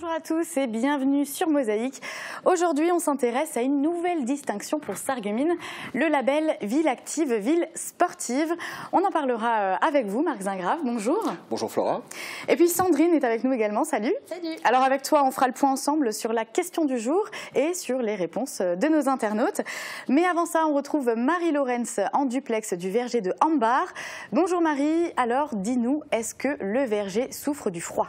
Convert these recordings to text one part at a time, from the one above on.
Bonjour à tous et bienvenue sur Mosaïque. Aujourd'hui, on s'intéresse à une nouvelle distinction pour Sarreguemines, le label Ville Active, Ville Sportive. On en parlera avec vous, Marc Zingrave. Bonjour. Bonjour Flora. Et puis Sandrine est avec nous également. Salut. Salut. Alors avec toi, on fera le point ensemble sur la question du jour et sur les réponses de nos internautes. Mais avant ça, on retrouve Marie-Laurence en duplex du verger de Ambar. Bonjour Marie. Alors dis-nous, est-ce que le verger souffre du froid ?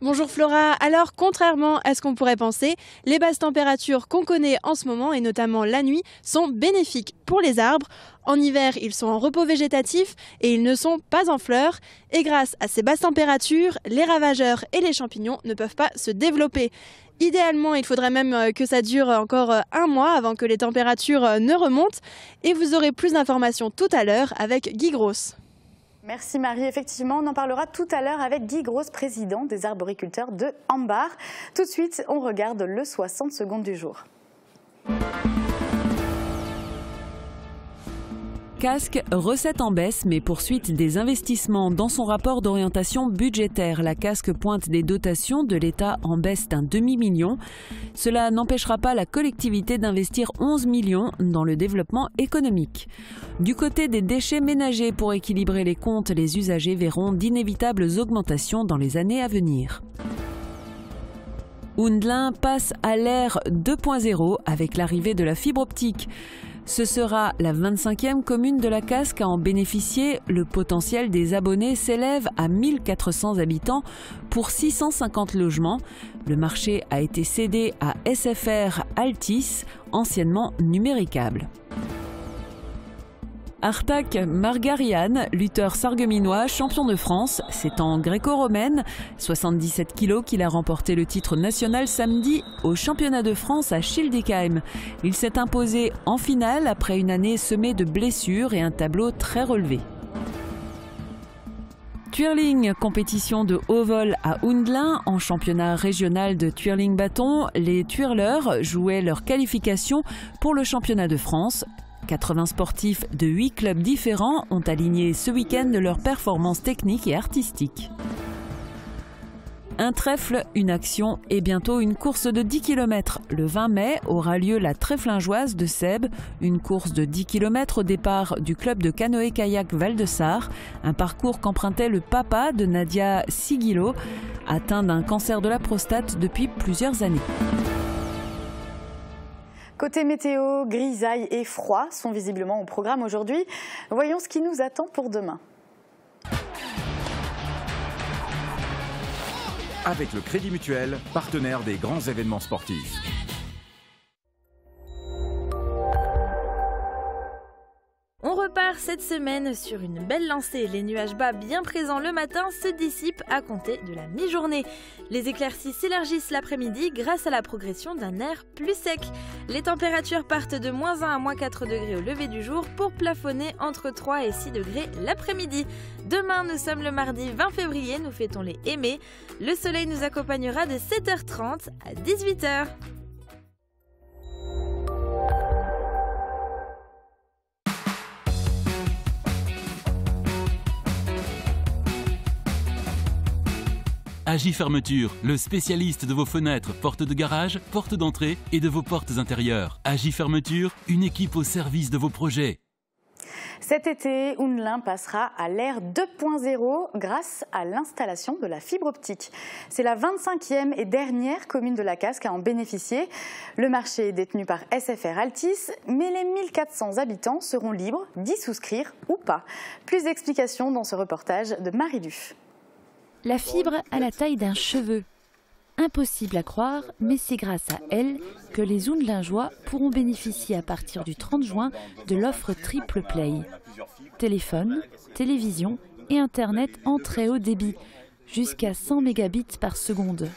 Bonjour Flora, alors contrairement à ce qu'on pourrait penser, les basses températures qu'on connaît en ce moment et notamment la nuit sont bénéfiques pour les arbres. En hiver, ils sont en repos végétatif et ils ne sont pas en fleurs. Et grâce à ces basses températures, les ravageurs et les champignons ne peuvent pas se développer. Idéalement, il faudrait même que ça dure encore un mois avant que les températures ne remontent. Et vous aurez plus d'informations tout à l'heure avec Guy Grosse. Merci Marie. Effectivement, on en parlera tout à l'heure avec Guy Grosse, président des arboriculteurs de Ambar. Tout de suite, on regarde le 60 secondes du jour. Casque, recette en baisse, mais poursuite des investissements. Dans son rapport d'orientation budgétaire, la Casque pointe des dotations de l'État en baisse d'1 demi-million. Cela n'empêchera pas la collectivité d'investir 11 millions dans le développement économique. Du côté des déchets ménagers, pour équilibrer les comptes, les usagers verront d'inévitables augmentations dans les années à venir. Houndelin passe à l'ère 2.0 avec l'arrivée de la fibre optique. Ce sera la 25e commune de la Casque à en bénéficier. Le potentiel des abonnés s'élève à 1400 habitants pour 650 logements. Le marché a été cédé à SFR Altis, anciennement Numéricable. Artak Margarian, lutteur sarregueminois, champion de France, c'est en gréco-romaine, 77 kg qu'il a remporté le titre national samedi au championnat de France à Schildikheim. Il s'est imposé en finale après une année semée de blessures et un tableau très relevé. Twirling, compétition de haut vol à Houndelin en championnat régional de twirling bâton. Les twirleurs jouaient leur qualification pour le championnat de France. 80 sportifs de 8 clubs différents ont aligné ce week-end leurs performances techniques et artistiques. Un trèfle, une action et bientôt une course de 10 km. Le 20 mai aura lieu la Tréflingeoise de Sèbe, une course de 10 km au départ du club de canoë-kayak Val-de-Sarre, un parcours qu'empruntait le papa de Nadia Sigilo, atteint d'un cancer de la prostate depuis plusieurs années. Côté météo, grisaille et froid sont visiblement au programme aujourd'hui. Voyons ce qui nous attend pour demain. Avec le Crédit Mutuel, partenaire des grands événements sportifs. On repart cette semaine sur une belle lancée. Les nuages bas bien présents le matin se dissipent à compter de la mi-journée. Les éclaircies s'élargissent l'après-midi grâce à la progression d'un air plus sec. Les températures partent de -1 à -4 degrés au lever du jour pour plafonner entre 3 et 6 degrés l'après-midi. Demain, nous sommes le mardi 20 février, nous fêtons les aimés. Le soleil nous accompagnera de 7h30 à 18h. Agi Fermeture, le spécialiste de vos fenêtres, portes de garage, portes d'entrée et de vos portes intérieures. Agi Fermeture, une équipe au service de vos projets. Cet été, Houndelin passera à l'ère 2.0 grâce à l'installation de la fibre optique. C'est la 25e et dernière commune de la Casque à en bénéficier. Le marché est détenu par SFR Altis, mais les 1400 habitants seront libres d'y souscrire ou pas. Plus d'explications dans ce reportage de Marie Duf. La fibre a la taille d'un cheveu. Impossible à croire, mais c'est grâce à elle que les Houndelingeois pourront bénéficier à partir du 30 juin de l'offre Triple Play. Téléphone, télévision et Internet en très haut débit, jusqu'à 100 mégabits par seconde.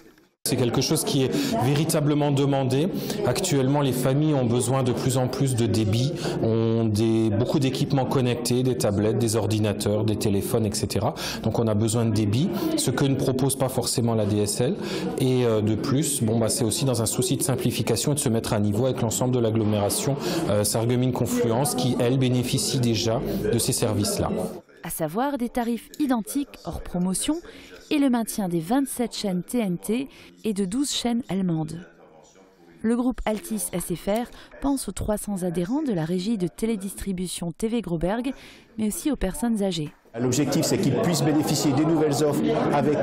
C'est quelque chose qui est véritablement demandé. Actuellement, les familles ont besoin de plus en plus de débit, ont beaucoup d'équipements connectés, des tablettes, des ordinateurs, des téléphones, etc. Donc on a besoin de débit, ce que ne propose pas forcément la DSL. Et de plus, c'est aussi dans un souci de simplification et de se mettre à niveau avec l'ensemble de l'agglomération Sarreguemines Confluence qui, elle, bénéficie déjà de ces services-là. à savoir des tarifs identiques hors promotion et le maintien des 27 chaînes TNT et de 12 chaînes allemandes. Le groupe Altice SFR pense aux 300 adhérents de la régie de télédistribution TV Groberg, mais aussi aux personnes âgées. L'objectif, c'est qu'ils puissent bénéficier des nouvelles offres avec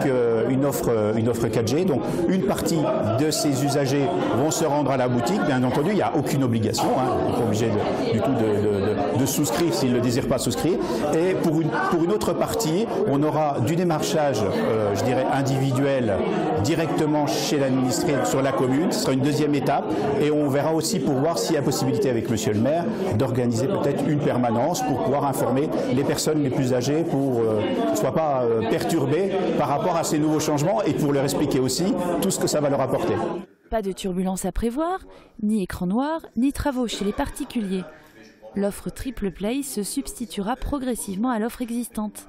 une offre 4G. Donc, une partie de ces usagers vont se rendre à la boutique. Bien entendu, il n'y a aucune obligation. Ils ne sont pas obligés du tout de souscrire s'ils ne désirent pas souscrire. Et pour une autre partie, on aura du démarchage, je dirais, individuel directement chez l'administré sur la commune. Ce sera une deuxième étape. Et on verra aussi pour voir s'il y a possibilité avec Monsieur le maire d'organiser peut-être une permanence pour pouvoir informer les personnes les plus âgées pour ne soient pas perturbés par rapport à ces nouveaux changements et pour leur expliquer aussi tout ce que ça va leur apporter. Pas de turbulence à prévoir, ni écran noir, ni travaux chez les particuliers. L'offre Triple Play se substituera progressivement à l'offre existante.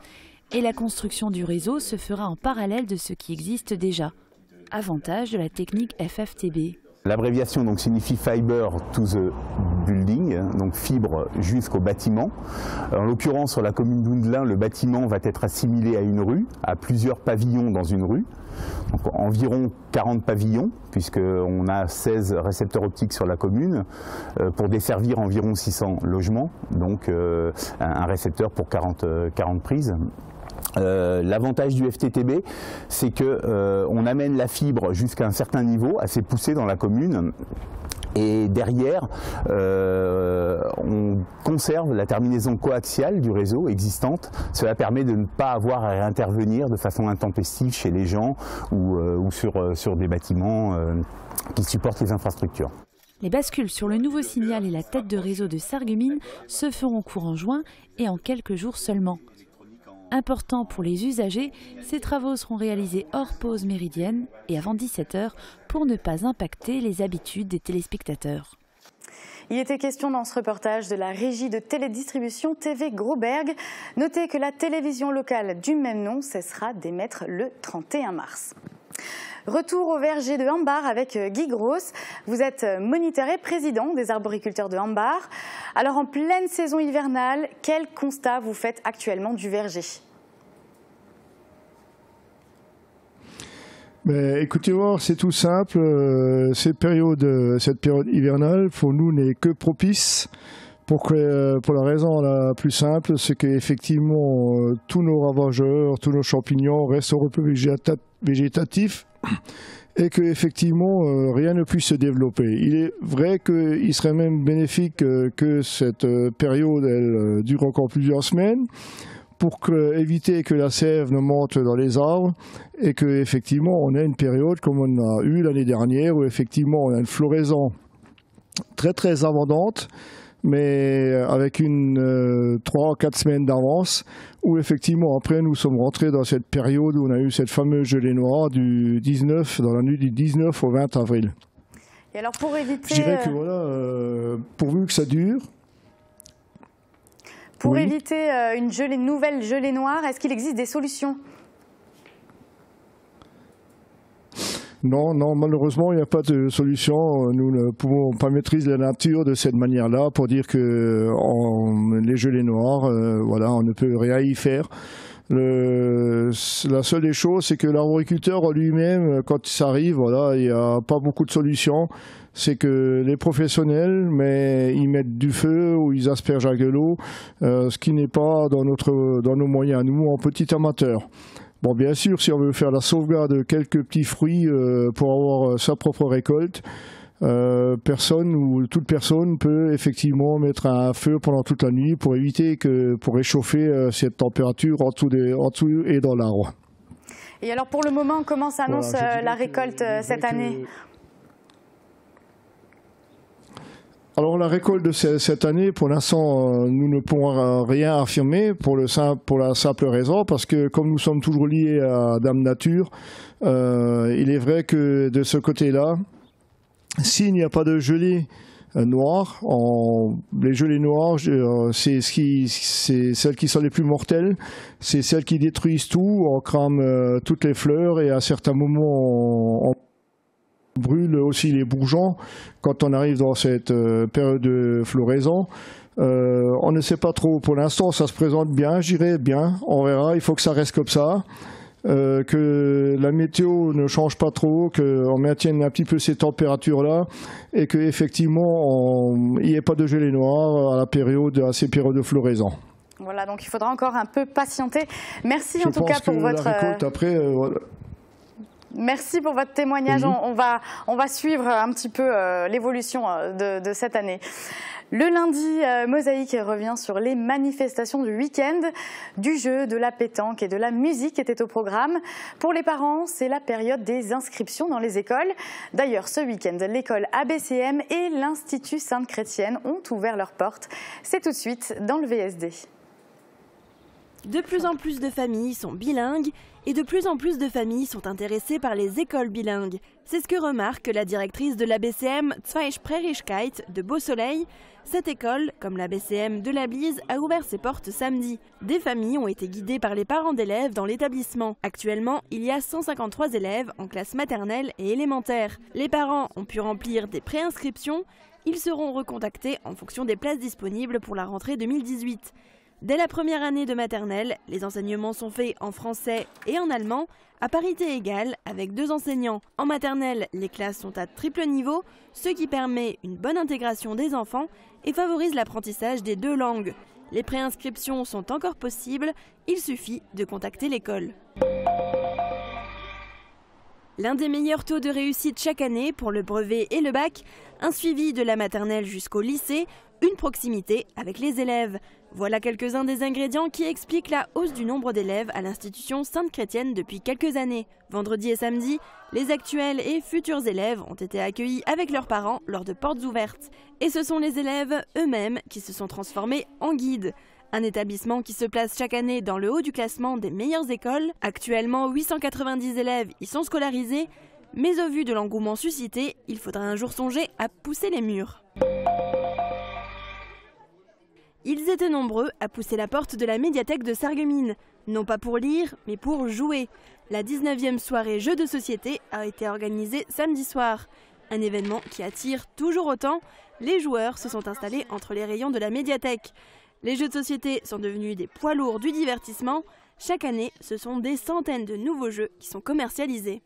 Et la construction du réseau se fera en parallèle de ce qui existe déjà. Avantage de la technique FFTB. L'abréviation donc signifie Fiber to the Building, donc fibre jusqu'au bâtiment. En l'occurrence, sur la commune d'Oundelin, le bâtiment va être assimilé à une rue, à plusieurs pavillons dans une rue. Donc environ 40 pavillons, puisqu'on a 16 récepteurs optiques sur la commune, pour desservir environ 600 logements, donc un récepteur pour 40 prises. L'avantage du FTTB, c'est qu'on amène la fibre jusqu'à un certain niveau, assez poussé dans la commune. Et derrière, on conserve la terminaison coaxiale du réseau existante. Cela permet de ne pas avoir à intervenir de façon intempestive chez les gens ou sur des bâtiments qui supportent les infrastructures. Les bascules sur le nouveau signal et la tête de réseau de Sarreguemines se feront courant juin et en quelques jours seulement. Important pour les usagers, ces travaux seront réalisés hors pause méridienne et avant 17 h pour ne pas impacter les habitudes des téléspectateurs. Il était question dans ce reportage de la régie de télédistribution TV Groberg. Notez que la télévision locale du même nom cessera d'émettre le 31 mars. Retour au verger de Hambar avec Guy Gross. Vous êtes moniteur et président des arboriculteurs de Hambar. Alors en pleine saison hivernale, quel constat vous faites actuellement du verger ? Écoutez voir, c'est tout simple. Cette période hivernale, pour nous, n'est que propice. Pour la raison la plus simple, c'est qu'effectivement, tous nos ravageurs, tous nos champignons restent au repos végétatif et qu'effectivement, rien ne puisse se développer. Il est vrai qu'il serait même bénéfique que cette période elle, dure encore plusieurs semaines pour éviter que la sève ne monte dans les arbres et qu'effectivement, on ait une période comme on a eu l'année dernière où effectivement, on a une floraison très très abondante, mais avec une 3 ou 4 semaines d'avance, où effectivement après nous sommes rentrés dans cette période où on a eu cette fameuse gelée noire du 19, dans la nuit du 19 au 20 avril. Et alors pour éviter... Je dirais que voilà, pourvu que ça dure... Pour éviter une nouvelle gelée noire, est-ce qu'il existe des solutions ? Non, malheureusement, il n'y a pas de solution. Nous ne pouvons pas maîtriser la nature de cette manière-là pour dire que les gelées noires, voilà, on ne peut rien y faire. La seule des choses, c'est que l'arboriculteur lui-même, quand ça arrive, voilà, il n'y a pas beaucoup de solutions. C'est que les professionnels, ils mettent du feu ou ils aspergent avec de l'eau, ce qui n'est pas dans nos moyens, nous, en petits amateurs. Bon, bien sûr, si on veut faire la sauvegarde de quelques petits fruits pour avoir sa propre récolte, personne ou toute personne peut effectivement mettre un feu pendant toute la nuit pour réchauffer cette température en dessous et dans l'arbre. Et alors pour le moment, comment s'annonce la récolte cette année ? Alors la récolte de cette année, pour l'instant, nous ne pourrons rien affirmer pour la simple raison, parce que comme nous sommes toujours liés à Dame Nature, il est vrai que de ce côté-là, s'il n'y a pas de gelée noire, les gelées noires, c'est celles qui sont les plus mortelles, c'est celles qui détruisent tout, on crame toutes les fleurs et à certains moments on brûle aussi les bourgeons quand on arrive dans cette période de floraison. On ne sait pas trop. Pour l'instant, ça se présente bien, j'irai bien. On verra. Il faut que ça reste comme ça. Que la météo ne change pas trop, qu'on maintienne un petit peu ces températures-là et qu'effectivement, il n'y ait pas de gelée noire à ces périodes de floraison. Voilà, donc il faudra encore un peu patienter. Merci en tout cas pour votre... La récolte, après, Merci pour votre témoignage. Oui. On va suivre un petit peu l'évolution de cette année. Le lundi, Mosaïque revient sur les manifestations du week-end. Du jeu, de la pétanque et de la musique étaient au programme. Pour les parents, c'est la période des inscriptions dans les écoles. D'ailleurs, ce week-end, l'école ABCM et l'Institut Sainte-Chrétienne ont ouvert leurs portes. C'est tout de suite dans le VSD. De plus en plus de familles sont bilingues et de plus en plus de familles sont intéressées par les écoles bilingues. C'est ce que remarque la directrice de l'ABCM Zweisprechigkeit de Beau-Soleil. Cette école, comme l'ABCM de la Blise, a ouvert ses portes samedi. Des familles ont été guidées par les parents d'élèves dans l'établissement. Actuellement, il y a 153 élèves en classe maternelle et élémentaire. Les parents ont pu remplir des préinscriptions. Ils seront recontactés en fonction des places disponibles pour la rentrée 2018. Dès la première année de maternelle, les enseignements sont faits en français et en allemand, à parité égale avec 2 enseignants. En maternelle, les classes sont à triple niveau, ce qui permet une bonne intégration des enfants et favorise l'apprentissage des 2 langues. Les préinscriptions sont encore possibles, il suffit de contacter l'école. L'un des meilleurs taux de réussite chaque année pour le brevet et le bac, un suivi de la maternelle jusqu'au lycée, une proximité avec les élèves. Voilà quelques-uns des ingrédients qui expliquent la hausse du nombre d'élèves à l'institution Sainte-Chrétienne depuis quelques années. Vendredi et samedi, les actuels et futurs élèves ont été accueillis avec leurs parents lors de portes ouvertes. Et ce sont les élèves eux-mêmes qui se sont transformés en guides. Un établissement qui se place chaque année dans le haut du classement des meilleures écoles. Actuellement, 890 élèves y sont scolarisés. Mais au vu de l'engouement suscité, il faudra un jour songer à pousser les murs. Ils étaient nombreux à pousser la porte de la médiathèque de Sarreguemines, non pas pour lire, mais pour jouer. La 19e soirée jeux de société a été organisée samedi soir. Un événement qui attire toujours autant. Les joueurs se sont installés entre les rayons de la médiathèque. Les jeux de société sont devenus des poids lourds du divertissement. Chaque année, ce sont des centaines de nouveaux jeux qui sont commercialisés.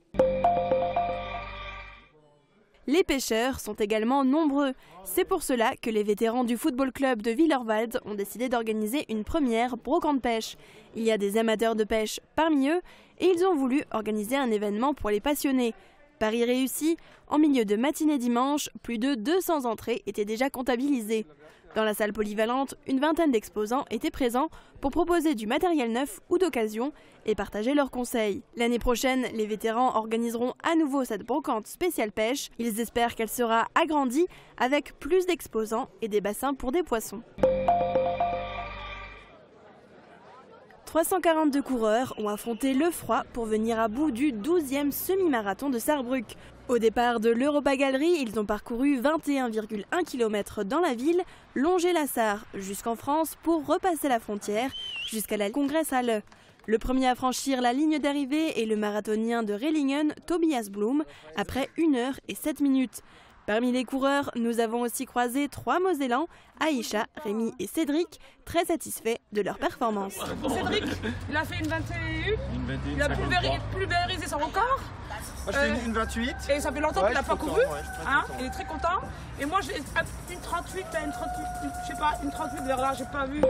Les pêcheurs sont également nombreux. C'est pour cela que les vétérans du football club de Villerwald ont décidé d'organiser une première brocante pêche. Il y a des amateurs de pêche parmi eux et ils ont voulu organiser un événement pour les passionnés. Pari réussi, en milieu de matinée dimanche, plus de 200 entrées étaient déjà comptabilisées. Dans la salle polyvalente, une vingtaine d'exposants étaient présents pour proposer du matériel neuf ou d'occasion et partager leurs conseils. L'année prochaine, les vétérans organiseront à nouveau cette brocante spéciale pêche. Ils espèrent qu'elle sera agrandie avec plus d'exposants et des bassins pour des poissons. 342 coureurs ont affronté le froid pour venir à bout du 12e semi-marathon de Sarrebruck. Au départ de l'Europa Galerie, ils ont parcouru 21,1 km dans la ville, longé la Sarre jusqu'en France pour repasser la frontière jusqu'à la Kongresshalle. Le premier à franchir la ligne d'arrivée est le marathonien de Rellingen, Tobias Blum, après 1 heure et 7 minutes. Parmi les coureurs, nous avons aussi croisé 3 Mosellans, Aïcha, Rémi et Cédric, très satisfaits de leur performance. Cédric, il a fait une 21, il a pulvérisé son record. Moi je fais une 28. Et ça fait longtemps qu'il n'a pas couru, il est très content. Et moi j'ai une 38, je sais pas, une 38 vers là, j'ai pas vu.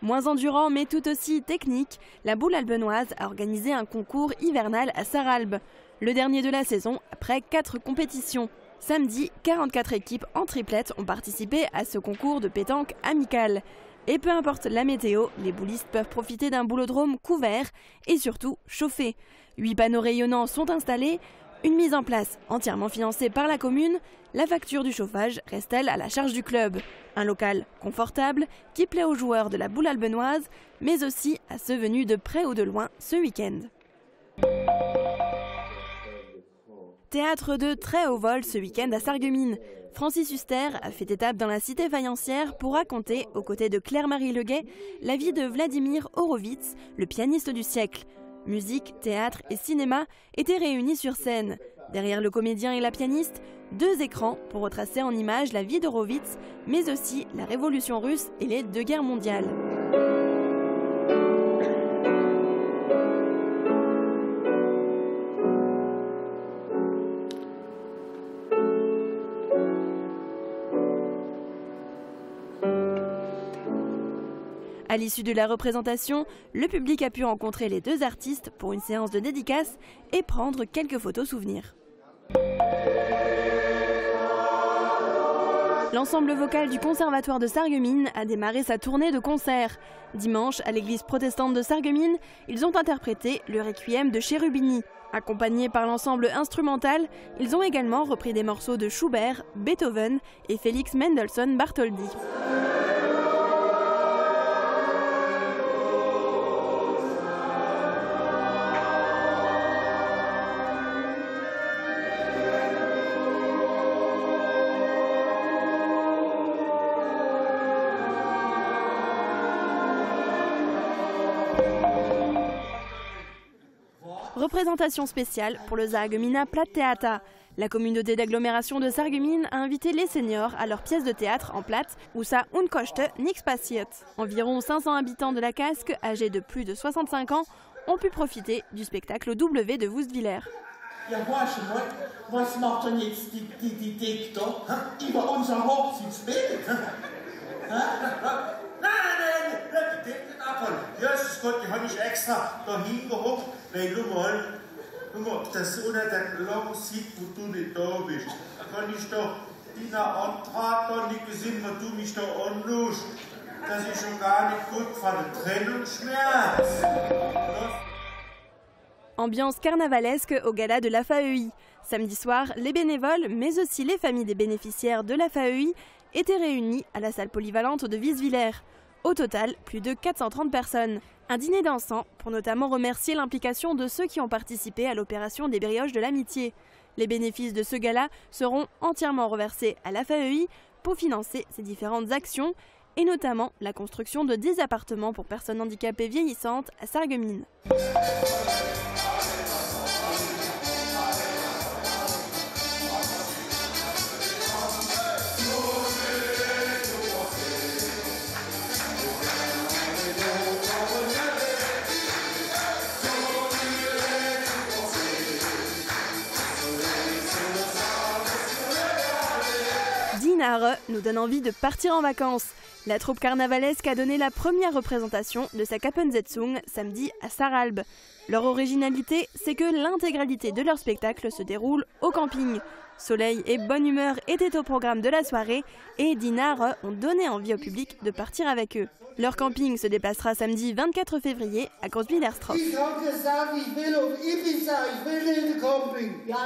Moins endurant mais tout aussi technique, la boule albenoise a organisé un concours hivernal à Sarralbe. Le dernier de la saison après 4 compétitions. Samedi, 44 équipes en triplette ont participé à ce concours de pétanque amical. Et peu importe la météo, les boulistes peuvent profiter d'un boulodrome couvert et surtout chauffé. 8 panneaux rayonnants sont installés, une mise en place entièrement financée par la commune. La facture du chauffage reste-t-elle à la charge du club? Un local confortable qui plaît aux joueurs de la boule albenoise, mais aussi à ceux venus de près ou de loin ce week-end. Théâtre de très haut vol ce week-end à Sarreguemines. Francis Huster a fait étape dans la cité faïencière pour raconter, aux côtés de Claire-Marie Leguet, la vie de Vladimir Horowitz, le pianiste du siècle. Musique, théâtre et cinéma étaient réunis sur scène. Derrière le comédien et la pianiste, 2 écrans pour retracer en images la vie d'Horowitz, mais aussi la révolution russe et les 2 guerres mondiales. À l'issue de la représentation, le public a pu rencontrer les 2 artistes pour une séance de dédicace et prendre quelques photos souvenirs. L'ensemble vocal du Conservatoire de Sarreguemines a démarré sa tournée de concerts. Dimanche, à l'église protestante de Sarreguemines, ils ont interprété le Requiem de Cherubini. Accompagnés par l'ensemble instrumental, ils ont également repris des morceaux de Schubert, Beethoven et Félix Mendelssohn Bartholdy. Représentation spéciale pour le Sarregueminer Platttheater. La communauté d'agglomération de Sarreguemines a invité les seniors à leur pièce de théâtre en platte où ça unkoste nichts passiert. Environ 500 habitants de la Casque, âgés de plus de 65 ans, ont pu profiter du spectacle W de Woestwiller. Ja, was macht denn jetzt die Diktor über unser Hochzeitsbild? Nein, die abholen. Jesus Gott, die habe ich extra da hingeholt, weil du mal, das ist unter der Glocke sieht, wo du nicht da bist. Da kann ich doch deinen Antrag da nicht gesehen, wo du mich da anlust. Das ist schon gar nicht gut von der Trennungsschmerz. Ambiance carnavalesque au gala de la FAEI. Samedi soir, les bénévoles, mais aussi les familles des bénéficiaires de la FAEI étaient réunis à la salle polyvalente de Wieswiller. Au total, plus de 430 personnes. Un dîner dansant pour notamment remercier l'implication de ceux qui ont participé à l'opération des brioches de l'amitié. Les bénéfices de ce gala seront entièrement reversés à la FAEI pour financer ces différentes actions et notamment la construction de 10 appartements pour personnes handicapées vieillissantes à Sarreguemines. Dinare nous donne envie de partir en vacances. La troupe carnavalesque a donné la première représentation de sa Kappensetzung samedi à Sarralbe. Leur originalité, c'est que l'intégralité de leur spectacle se déroule au camping. Soleil et bonne humeur étaient au programme de la soirée et Dinare ont donné envie au public de partir avec eux. Leur camping se déplacera samedi 24 février à Großwillerstroff. Ich habe gesagt, ich will auf Ibiza, ich will nicht in den Camping. Ja,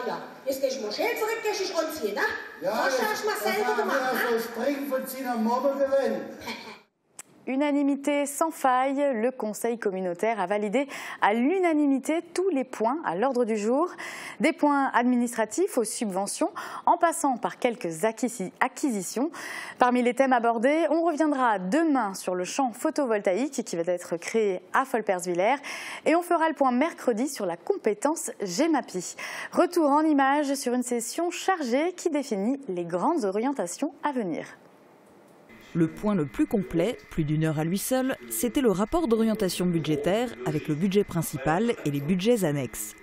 jetzt gehst du mal schön zurück, gehst dich anziehen, ne? Ja, das hast du mal selber gemacht, ne? So springen von seiner Mama gewinnen. Unanimité sans faille, le Conseil communautaire a validé à l'unanimité tous les points à l'ordre du jour. Des points administratifs aux subventions, en passant par quelques acquisitions. Parmi les thèmes abordés, on reviendra demain sur le champ photovoltaïque qui va être créé à Volperswiller et on fera le point mercredi sur la compétence GEMAPI. Retour en images sur une session chargée qui définit les grandes orientations à venir. Le point le plus complet, plus d'une heure à lui seul, c'était le rapport d'orientation budgétaire avec le budget principal et les budgets annexes.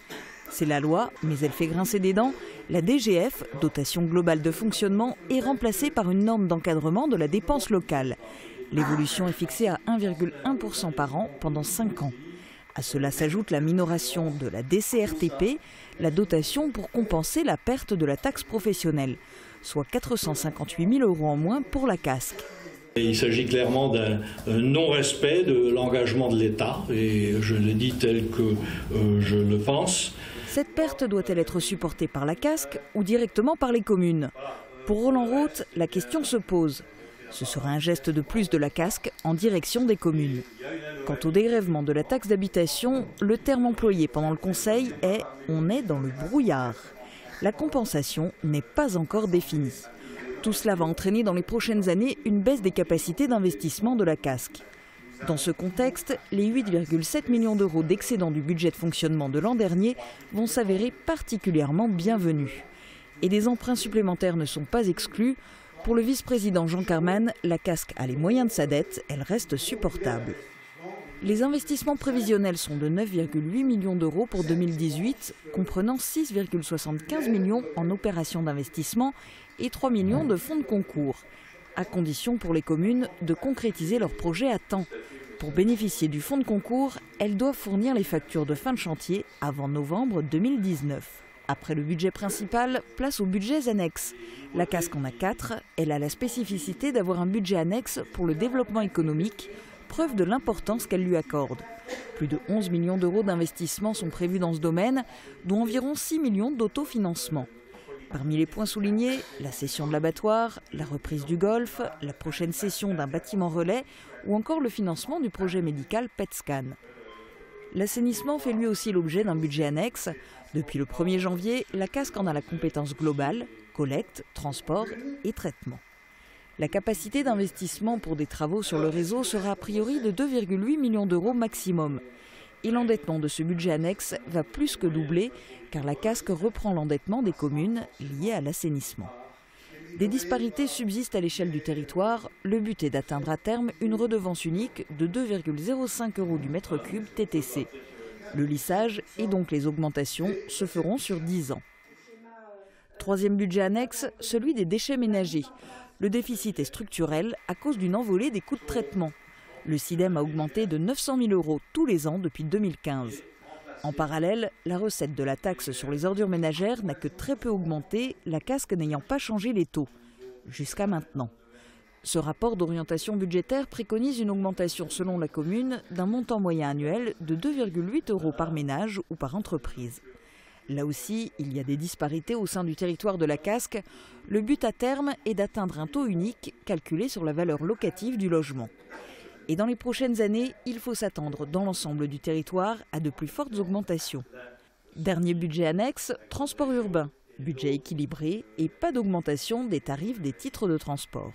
C'est la loi, mais elle fait grincer des dents. La DGF, dotation globale de fonctionnement, est remplacée par une norme d'encadrement de la dépense locale. L'évolution est fixée à 1,1% par an pendant 5 ans. À cela s'ajoute la minoration de la DCRTP, la dotation pour compenser la perte de la taxe professionnelle, soit 458 000 € en moins pour la Casque. Il s'agit clairement d'un non-respect de l'engagement de l'État, et je le dis tel que je le pense. Cette perte doit-elle être supportée par la Casque ou directement par les communes? Pour Roland Roth, la question se pose. Ce sera un geste de plus de la Casque en direction des communes. Quant au dégrèvement de la taxe d'habitation, le terme employé pendant le Conseil est « on est dans le brouillard ». La compensation n'est pas encore définie. Tout cela va entraîner dans les prochaines années une baisse des capacités d'investissement de la Casque. Dans ce contexte, les 8,7 millions d'euros d'excédent du budget de fonctionnement de l'an dernier vont s'avérer particulièrement bienvenus. Et des emprunts supplémentaires ne sont pas exclus. Pour le vice-président Jean Carman, la Casques a les moyens de sa dette, elle reste supportable. Les investissements prévisionnels sont de 9,8 millions d'euros pour 2018, comprenant 6,75 millions en opérations d'investissement et 3 millions de fonds de concours, à condition pour les communes de concrétiser leurs projets à temps. Pour bénéficier du fonds de concours, elles doivent fournir les factures de fin de chantier avant novembre 2019. Après le budget principal, place aux budgets annexes. La Casques en a 4. Elle a la spécificité d'avoir un budget annexe pour le développement économique, preuve de l'importance qu'elle lui accorde. Plus de 11 millions d'euros d'investissement sont prévus dans ce domaine, dont environ 6 millions d'autofinancement. Parmi les points soulignés, la cession de l'abattoir, la reprise du golf, la prochaine cession d'un bâtiment relais ou encore le financement du projet médical PET-Scan. L'assainissement fait lui aussi l'objet d'un budget annexe. Depuis le 1er janvier, la Casques en a la compétence globale, collecte, transport et traitement. La capacité d'investissement pour des travaux sur le réseau sera a priori de 2,8 millions d'euros maximum. Et l'endettement de ce budget annexe va plus que doubler, car la Casques reprend l'endettement des communes liées à l'assainissement. Des disparités subsistent à l'échelle du territoire. Le but est d'atteindre à terme une redevance unique de 2,05 € du mètre cube TTC. Le lissage et donc les augmentations se feront sur 10 ans. Troisième budget annexe, celui des déchets ménagers. Le déficit est structurel à cause d'une envolée des coûts de traitement. Le SIDEM a augmenté de 900 000 € tous les ans depuis 2015. En parallèle, la recette de la taxe sur les ordures ménagères n'a que très peu augmenté, la Casques n'ayant pas changé les taux, jusqu'à maintenant. Ce rapport d'orientation budgétaire préconise une augmentation selon la commune d'un montant moyen annuel de 2,8 € par ménage ou par entreprise. Là aussi, il y a des disparités au sein du territoire de la Casques. Le but à terme est d'atteindre un taux unique calculé sur la valeur locative du logement. Et dans les prochaines années, il faut s'attendre dans l'ensemble du territoire à de plus fortes augmentations. Dernier budget annexe, transport urbain. Budget équilibré et pas d'augmentation des tarifs des titres de transport.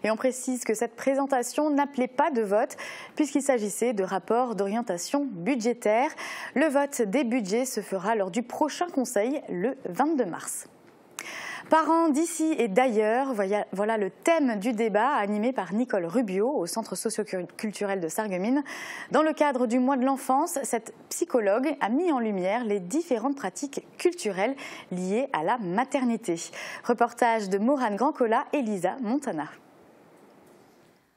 Et on précise que cette présentation n'appelait pas de vote puisqu'il s'agissait de rapports d'orientation budgétaire. Le vote des budgets se fera lors du prochain conseil le 22 mars. Parents d'ici et d'ailleurs, voilà le thème du débat animé par Nicole Rubio au Centre socio-culturel de Sarreguemines. Dans le cadre du mois de l'enfance, cette psychologue a mis en lumière les différentes pratiques culturelles liées à la maternité. Reportage de Morane Grandcola et Lisa Montana.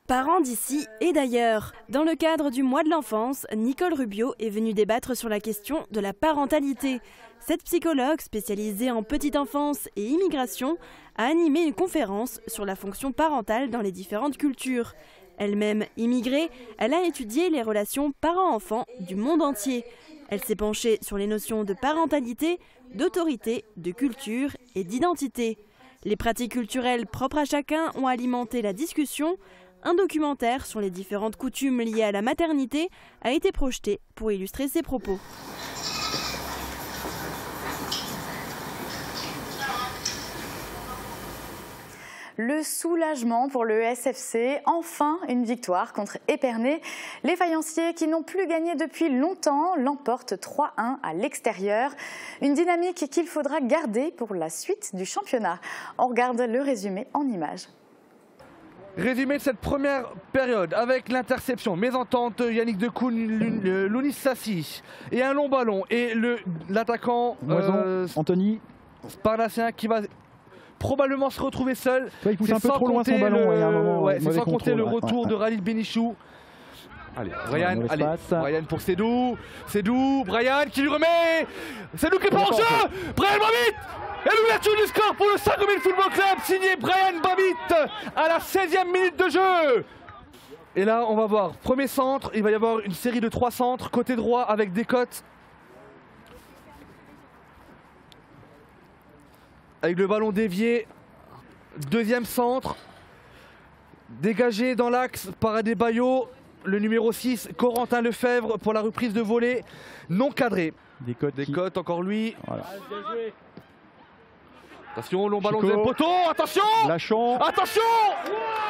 Parents d'ici et d'ailleurs. Dans le cadre du mois de l'enfance, Nicole Rubio est venue débattre sur la question de la parentalité. Cette psychologue, spécialisée en petite enfance et immigration, a animé une conférence sur la fonction parentale dans les différentes cultures. Elle-même immigrée, elle a étudié les relations parents-enfants du monde entier. Elle s'est penchée sur les notions de parentalité, d'autorité, de culture et d'identité. Les pratiques culturelles propres à chacun ont alimenté la discussion. Un documentaire sur les différentes coutumes liées à la maternité a été projeté pour illustrer ses propos. Le soulagement pour le SFC, enfin une victoire contre Épernay. Les faïenciers qui n'ont plus gagné depuis longtemps l'emportent 3-1 à l'extérieur. Une dynamique qu'il faudra garder pour la suite du championnat. On regarde le résumé en images. Résumé de cette première période avec l'interception, mésentente, Yannick Decoun, Lounis Sassi et un long ballon et l'attaquant Anthony Sparnassien qui va probablement se retrouver seul. Il pousse un peu trop loin son ballon. C'est sans compter le retour de Khalid Benichou. Allez, Brian pour Sédou. Brian qui lui remet. Sédou qui est pas en jeu. Brian Babit. Et l'ouverture du score pour le Sarreguemines Football Club, signé Brian Babit à la 16e minute de jeu. Et là, on va voir, premier centre, il va y avoir une série de 3 centres, côté droit avec Descotes. Avec le ballon dévié, deuxième centre, dégagé dans l'axe par Adebayo, le numéro 6, Corentin Lefebvre pour la reprise de volée, non cadré. Descotes, encore lui. Voilà. Attention, long ballon de poteau, attention. Lâchons. Attention.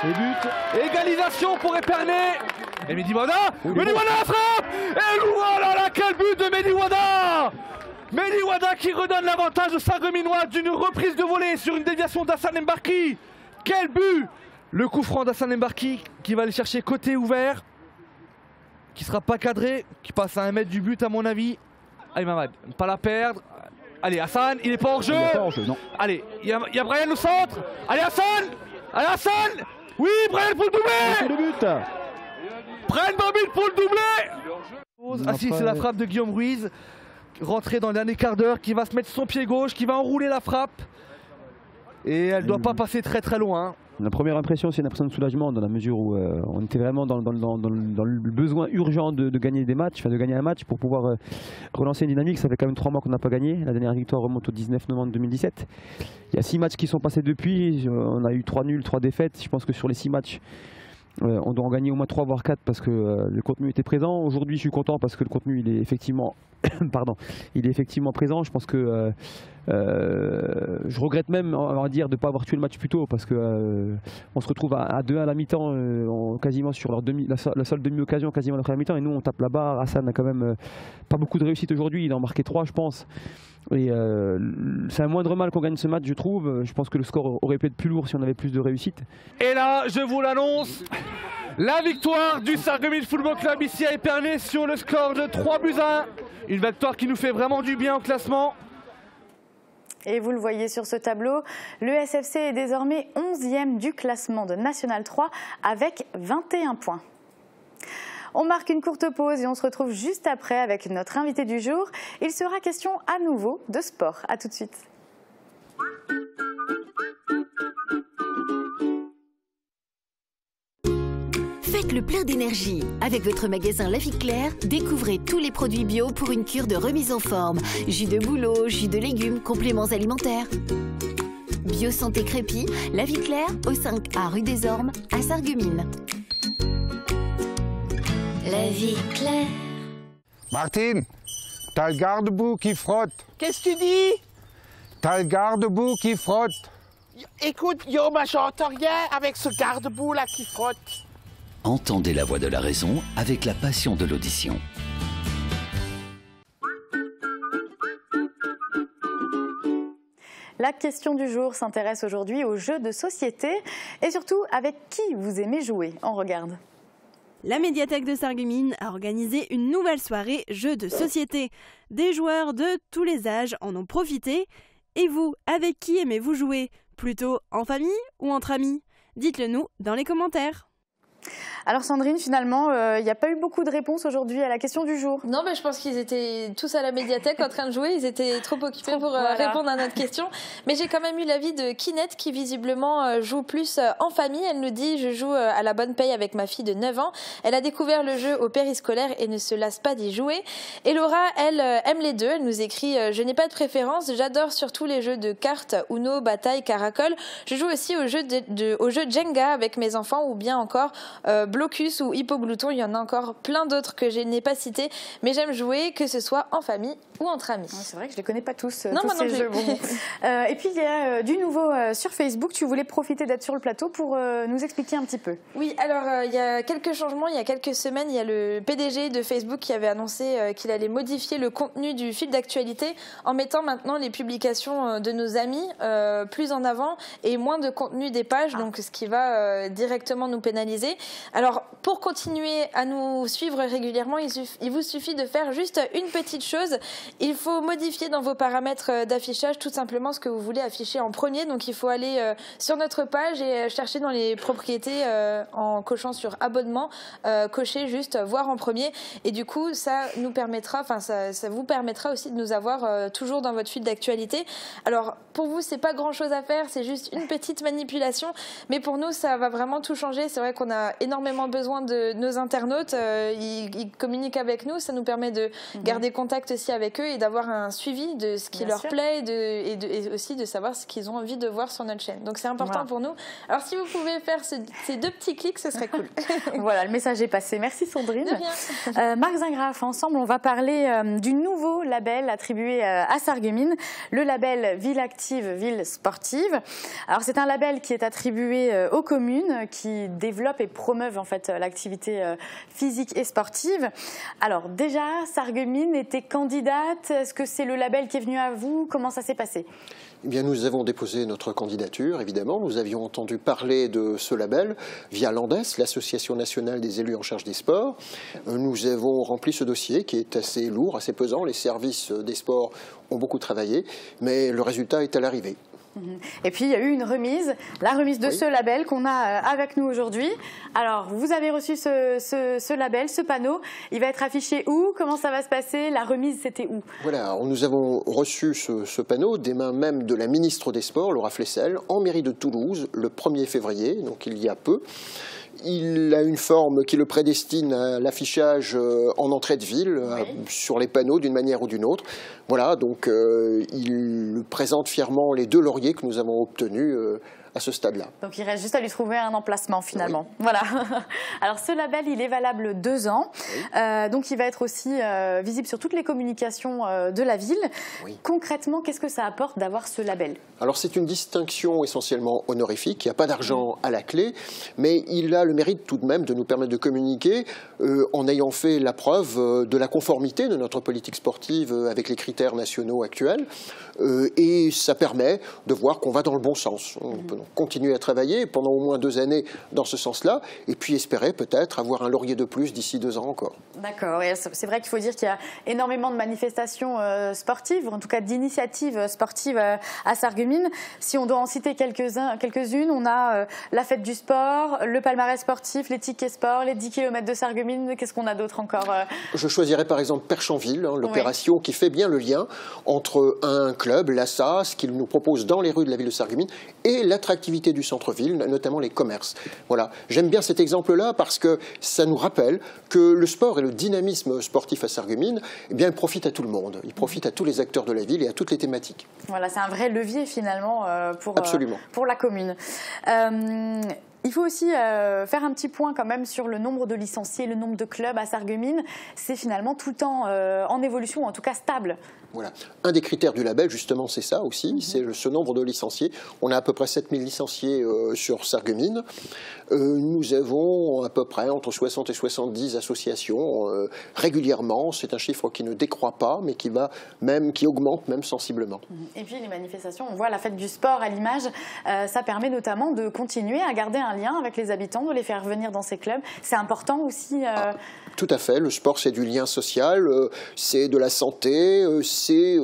Et but. Égalisation pour Épernay. Et Mehdi Wada frappe. Et voilà, quel but de Mehdi Wada. Mehdi Wada qui redonne l'avantage aux Sarregueminois d'une reprise de volée sur une déviation d'Hassan Mbarki. Quel but! Le coup franc d'Hassan Mbarki qui va aller chercher côté ouvert, qui ne sera pas cadré, qui passe à 1 mètre du but à mon avis. Allez Mamad, pas la perdre. Allez Hassan, il n'est pas hors jeu. Non. Allez, il y a Brian au centre. Allez Hassan! Allez Hassan! Oui, Brian pour le doublé! C'est le but. Brian Bambit pour le doublé! Ah si, c'est la frappe de Guillaume Ruiz, rentrée dans le dernier quart d'heure, qui va se mettre sur son pied gauche, qui va enrouler la frappe. Et elle ne doit pas passer très très loin. La première impression, c'est une impression de soulagement dans la mesure où on était vraiment dans le besoin urgent de gagner des matchs, enfin de gagner un match pour pouvoir relancer une dynamique. Ça fait quand même 3 mois qu'on n'a pas gagné. La dernière victoire remonte au 19 novembre 2017. Il y a 6 matchs qui sont passés depuis. On a eu 3 nuls, 3 défaites. Je pense que sur les 6 matchs, on doit en gagner au moins 3 voire 4 parce que le contenu était présent. Aujourd'hui, je suis content parce que le contenu il est effectivement, il est effectivement présent. Je pense que je regrette même, on va dire, de ne pas avoir tué le match plus tôt parce que on se retrouve à 2-1 à la mi-temps, quasiment sur la seule demi-occasion quasiment à la mi-temps, et nous on tape la barre. Hassan n'a quand même pas beaucoup de réussite aujourd'hui. Il en a marqué 3, je pense. Et c'est un moindre mal qu'on gagne ce match, je trouve. Je pense que le score aurait pu être plus lourd si on avait plus de réussite. Et là, je vous l'annonce, la victoire du Sarreguemines Football Club ici à Épernay sur le score de 3-1. Une victoire qui nous fait vraiment du bien au classement. Et vous le voyez sur ce tableau, le SFC est désormais 11e du classement de National 3 avec 21 points. On marque une courte pause et on se retrouve juste après avec notre invité du jour. Il sera question à nouveau de sport. A tout de suite. Faites le plein d'énergie. Avec votre magasin La Vie Claire, découvrez tous les produits bio pour une cure de remise en forme. Jus de bouleau, jus de légumes, compléments alimentaires. Bio Santé Crépy, La Vie Claire, au 5A rue des Ormes, à Sarreguemines. La Vie Claire. Martine, t'as le garde-boue qui frotte. Qu'est-ce que tu dis? T'as le garde-boue qui frotte. Écoute, yo, bah, j'entends rien avec ce garde-boue là qui frotte. Entendez la voix de la raison avec la passion de l'audition. La question du jour s'intéresse aujourd'hui aux jeux de société et surtout avec qui vous aimez jouer. On regarde. La médiathèque de Sarreguemines a organisé une nouvelle soirée jeux de société. Des joueurs de tous les âges en ont profité. Et vous, avec qui aimez-vous jouer? Plutôt en famille ou entre amis? Dites-le nous dans les commentaires. Alors Sandrine, finalement, il n'y a pas eu beaucoup de réponses aujourd'hui à la question du jour. Non, mais je pense qu'ils étaient tous à la médiathèque en train de jouer. Ils étaient trop occupés pour répondre à notre question. Mais j'ai quand même eu l'avis de Kinette qui visiblement joue plus en famille. Elle nous dit « Je joue à la bonne paye avec ma fille de 9 ans. Elle a découvert le jeu au périscolaire et ne se lasse pas d'y jouer. » Et Laura, elle aime les deux. Elle nous écrit « Je n'ai pas de préférence. J'adore surtout les jeux de cartes, Uno, Bataille, Caracol. Je joue aussi au jeu Jenga avec mes enfants ou bien encore Blocus ou Hippoglouton, il y en a encore plein d'autres que je n'ai pas cités, mais j'aime jouer que ce soit en famille ou entre amis. C'est vrai que je ne les connais pas tous, non, tous ces jeux. Bon. Et puis il y a du nouveau sur Facebook, tu voulais profiter d'être sur le plateau pour nous expliquer un petit peu. Oui, alors il y a quelques changements, il y a quelques semaines, il y a le PDG de Facebook qui avait annoncé qu'il allait modifier le contenu du fil d'actualité en mettant maintenant les publications de nos amis plus en avant et moins de contenu des pages, donc ce qui va directement nous pénaliser. Alors, pour continuer à nous suivre régulièrement, il vous suffit de faire juste une petite chose. Il faut modifier dans vos paramètres d'affichage tout simplement ce que vous voulez afficher en premier. Donc, il faut aller sur notre page et chercher dans les propriétés en cochant sur abonnement, cocher juste voir en premier. Et du coup, ça nous permettra, enfin, ça vous permettra aussi de nous avoir toujours dans votre fil d'actualité. Alors, pour vous, c'est pas grand chose à faire, c'est juste une petite manipulation. Mais pour nous, ça va vraiment tout changer. C'est vrai qu'on a énormément besoin de nos internautes, ils communiquent avec nous, ça nous permet de garder contact aussi avec eux et d'avoir un suivi de ce qui leur plaît et aussi de savoir ce qu'ils ont envie de voir sur notre chaîne. Donc c'est important pour nous. Alors si vous pouvez faire ces deux petits clics, ce serait cool. Voilà, le message est passé. Merci Sandrine. De rien. Marc Zingraf, ensemble on va parler du nouveau label attribué à Sarreguemines, le label Ville Active, Ville Sportive. Alors c'est un label qui est attribué aux communes qui développent et promeuvent en fait l'activité physique et sportive. Alors déjà, Sarreguemines était candidate. Est-ce que c'est le label qui est venu à vous? Comment ça s'est passé? Eh bien, nous avons déposé notre candidature, évidemment. Nous avions entendu parler de ce label via l'ANDES, l'Association nationale des élus en charge des sports. Nous avons rempli ce dossier qui est assez lourd, assez pesant. Les services des sports ont beaucoup travaillé, mais le résultat est à l'arrivée. Et puis il y a eu une remise, la remise de ce label qu'on a avec nous aujourd'hui. Alors vous avez reçu ce label, ce panneau, il va être affiché où? Comment ça va se passer? La remise, c'était où? Voilà, nous avons reçu ce panneau des mains même de la ministre des Sports, Laura Flessel, en mairie de Toulouse, le 1er février, donc il y a peu. Il a une forme qui le prédestine à l'affichage en entrée de ville, sur les panneaux d'une manière ou d'une autre. Voilà, donc il présente fièrement les 2 lauriers que nous avons obtenus à ce stade-là. Donc il reste juste à lui trouver un emplacement finalement. Oui. Voilà. Alors ce label, il est valable 2 ans. Oui. Donc il va être aussi visible sur toutes les communications de la ville. Oui. Concrètement, qu'est-ce que ça apporte d'avoir ce label? Alors c'est une distinction essentiellement honorifique. Il n'y a pas d'argent à la clé, mais il a le mérite tout de même de nous permettre de communiquer en ayant fait la preuve de la conformité de notre politique sportive avec les critères nationaux actuels. Et ça permet de voir qu'on va dans le bon sens. On peut donc continuer à travailler pendant au moins 2 années dans ce sens-là, et puis espérer peut-être avoir un laurier de plus d'ici 2 ans encore. D'accord, et c'est vrai qu'il faut dire qu'il y a énormément de manifestations sportives, ou en tout cas d'initiatives sportives à Sarreguemines. Si on doit en citer quelques-unes, on a la fête du sport, le palmarès sportif, les tickets sport, les 10 km de Sarreguemines. Qu'est-ce qu'on a d'autre encore? Je choisirais par exemple Perchanville, l'opération qui fait bien le lien entre un club, l'ASSA, ce qu'il nous propose dans les rues de la ville de Sarreguemines, et l'attractivité du centre-ville, notamment les commerces. Voilà. J'aime bien cet exemple-là parce que ça nous rappelle que le sport et le dynamisme sportif à Sarreguemines, eh bien, il profite à tout le monde. Il profite à tous les acteurs de la ville et à toutes les thématiques. Voilà, c'est un vrai levier finalement pour la commune. Il faut aussi faire un petit point quand même sur le nombre de licenciés, le nombre de clubs à Sarreguemines. C'est finalement tout le temps en évolution, ou en tout cas stable. Voilà. Un des critères du label, justement, c'est ça aussi, c'est ce nombre de licenciés. On a à peu près 7000 licenciés sur Sarreguemines. Nous avons à peu près entre 60 et 70 associations régulièrement. C'est un chiffre qui ne décroît pas, mais qui augmente même sensiblement. Et puis les manifestations, on voit la fête du sport à l'image. Ça permet notamment de continuer à garder un lien avec les habitants, de les faire venir dans ces clubs. C'est important aussi. Tout à fait. Le sport, c'est du lien social, c'est de la santé, c'est,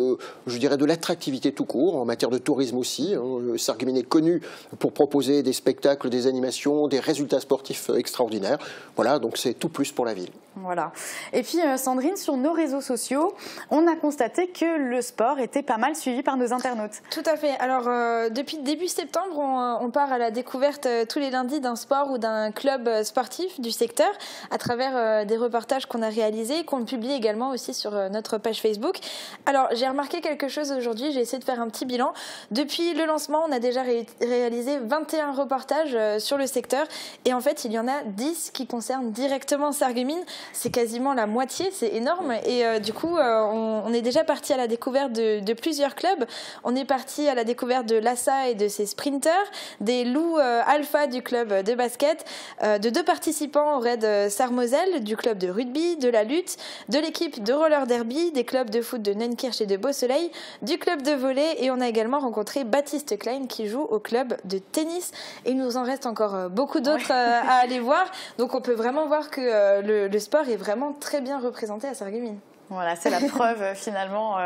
je dirais, de l'attractivité tout court, en matière de tourisme aussi. Sarreguemines est connu pour proposer des spectacles, des animations, des résultats sportifs extraordinaires. Voilà, donc c'est tout plus pour la ville. Voilà. Et puis Sandrine, sur nos réseaux sociaux, on a constaté que le sport était pas mal suivi par nos internautes. Tout à fait. Alors depuis début septembre, on part à la découverte tous les lundis d'un sport ou d'un club sportif du secteur à travers des reportages qu'on a réalisés, qu'on publie également aussi sur notre page Facebook. Alors j'ai remarqué quelque chose aujourd'hui, j'ai essayé de faire un petit bilan. Depuis le lancement, on a déjà réalisé 21 reportages sur le secteur et en fait il y en a 10 qui concernent directement Sarreguemines. C'est quasiment la moitié, c'est énorme. Et du coup, on est déjà parti à la découverte de plusieurs clubs. On est parti à la découverte de l'ASSA et de ses sprinters, des loups alpha du club de basket, de 2 participants au raid Sarre-Moselle, du club de rugby, de la lutte, de l'équipe de roller derby, des clubs de foot de Neunkirch et de Beausoleil, du club de volley. Et on a également rencontré Baptiste Klein qui joue au club de tennis. Et il nous en reste encore beaucoup d'autres à aller voir. Donc on peut vraiment voir que le sport est vraiment très bien représenté à Sarreguemines. Voilà, c'est la preuve finalement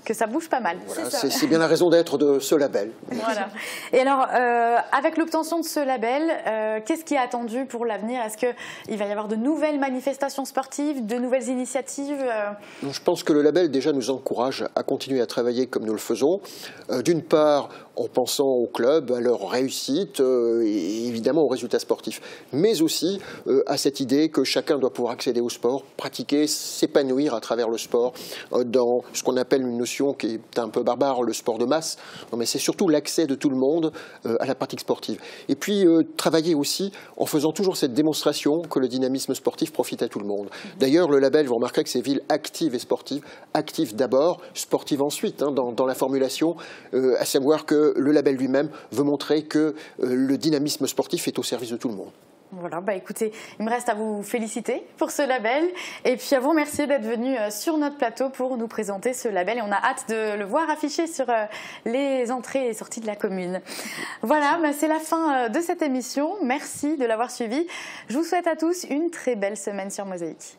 que ça bouge pas mal. Voilà, c'est bien la raison d'être de ce label. Voilà. Et alors, avec l'obtention de ce label, qu'est-ce qui est attendu pour l'avenir? Est-ce qu'il va y avoir de nouvelles manifestations sportives, de nouvelles initiatives? Je pense que le label déjà nous encourage à continuer à travailler comme nous le faisons. D'une part, en pensant aux clubs, à leur réussite et évidemment aux résultats sportifs, mais aussi à cette idée que chacun doit pouvoir accéder au sport, pratiquer, s'épanouir à travers le sport dans ce qu'on appelle une notion qui est un peu barbare, le sport de masse. Non, mais c'est surtout l'accès de tout le monde à la pratique sportive. Et puis travailler aussi en faisant toujours cette démonstration que le dynamisme sportif profite à tout le monde. D'ailleurs, le label, vous remarquerez que c'est ville active et sportive. Active d'abord, sportive ensuite, dans la formulation, à savoir que le label lui-même veut montrer que le dynamisme sportif est au service de tout le monde. Voilà, bah écoutez, il me reste à vous féliciter pour ce label et puis à vous remercier d'être venu sur notre plateau pour nous présenter ce label et on a hâte de le voir affiché sur les entrées et sorties de la commune. Voilà, bah c'est la fin de cette émission. Merci de l'avoir suivi. Je vous souhaite à tous une très belle semaine sur Mosaïque.